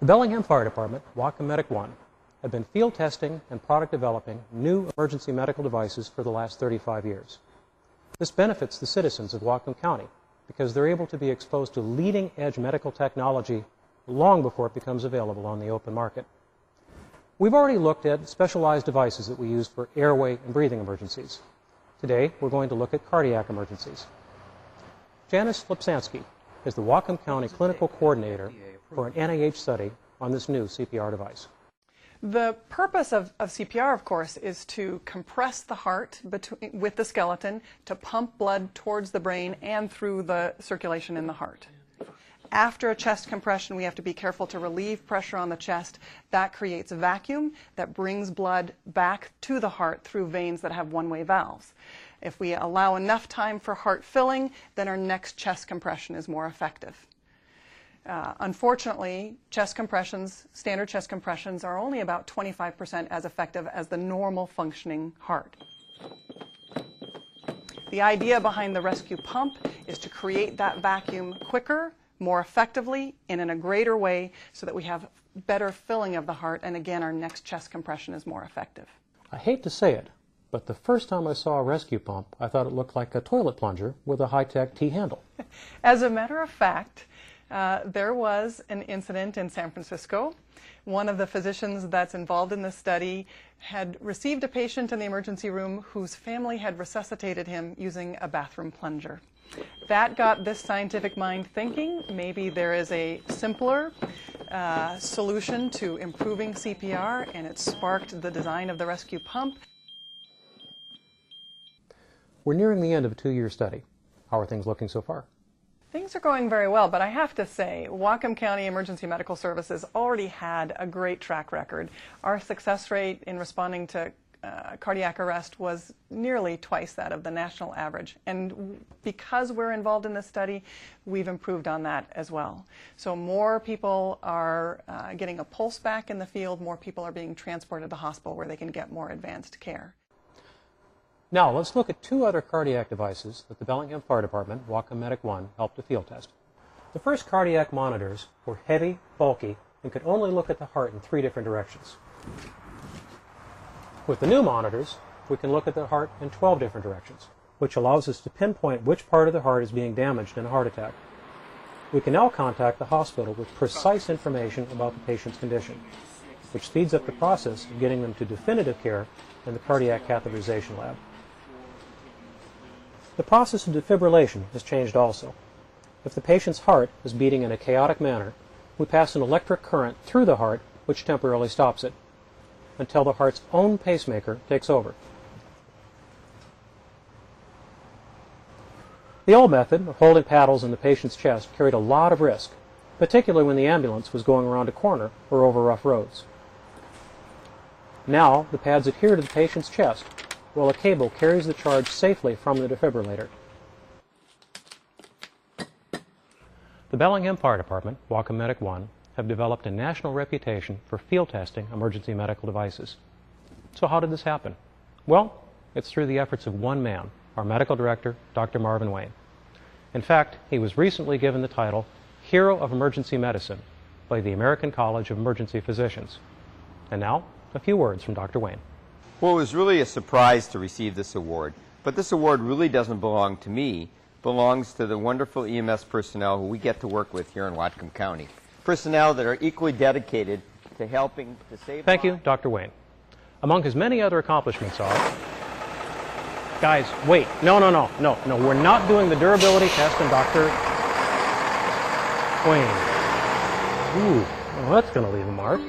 The Bellingham Fire Department, Whatcom Medic 1, have been field testing and product developing new emergency medical devices for the last 35 years. This benefits the citizens of Whatcom County because they're able to be exposed to leading-edge medical technology long before it becomes available on the open market. We've already looked at specialized devices that we use for airway and breathing emergencies. Today, we're going to look at cardiac emergencies. Janice Lipsansky is the Whatcom County Clinical Coordinator for an NIH study on this new CPR device. The purpose of CPR, of course, is to compress the heart with the skeleton to pump blood towards the brain and through the circulation in the heart. After a chest compression, we have to be careful to relieve pressure on the chest. That creates a vacuum that brings blood back to the heart through veins that have one-way valves. If we allow enough time for heart filling, then our next chest compression is more effective. Unfortunately, standard chest compressions are only about 25% as effective as the normal functioning heart. The idea behind the rescue pump is to create that vacuum quicker, more effectively, and in a greater way so that we have better filling of the heart, and again, our next chest compression is more effective. I hate to say it, but the first time I saw a rescue pump, I thought it looked like a toilet plunger with a high-tech T-handle. As a matter of fact, there was an incident in San Francisco. One of the physicians that's involved in this study had received a patient in the emergency room whose family had resuscitated him using a bathroom plunger. That got this scientific mind thinking maybe there is a simpler solution to improving CPR, and it sparked the design of the rescue pump. We're nearing the end of a 2-year study. How are things looking so far? Things are going very well, but I have to say, Whatcom County Emergency Medical Services already had a great track record. Our success rate in responding to cardiac arrest was nearly twice that of the national average. And because we're involved in this study, we've improved on that as well. So more people are getting a pulse back in the field, more people are being transported to the hospital where they can get more advanced care. Now, let's look at 2 other cardiac devices that the Bellingham Fire Department, Whatcom Medic 1, helped to field test. The first cardiac monitors were heavy, bulky, and could only look at the heart in 3 different directions. With the new monitors, we can look at the heart in 12 different directions, which allows us to pinpoint which part of the heart is being damaged in a heart attack. We can now contact the hospital with precise information about the patient's condition, which speeds up the process of getting them to definitive care in the Cardiac Catheterization Lab. The process of defibrillation has changed also. If the patient's heart is beating in a chaotic manner, we pass an electric current through the heart which temporarily stops it, until the heart's own pacemaker takes over. The old method of holding paddles in the patient's chest carried a lot of risk, particularly when the ambulance was going around a corner or over rough roads. Now the pads adhere to the patient's chest, while a cable carries the charge safely from the defibrillator. The Bellingham Fire Department, Whatcom Medic 1, have developed a national reputation for field testing emergency medical devices. So how did this happen? Well, it's through the efforts of one man, our medical director, Dr. Marvin Wayne. In fact, he was recently given the title Hero of Emergency Medicine by the American College of Emergency Physicians. And now, a few words from Dr. Wayne. Well, it was really a surprise to receive this award, but this award really doesn't belong to me. It belongs to the wonderful EMS personnel who we get to work with here in Whatcom County. Personnel that are equally dedicated to helping to save Thank you, Dr. Wayne. Among his many other accomplishments are... Guys, wait. No, we're not doing the durability test on Dr. Wayne. Ooh, well, that's going to leave a mark.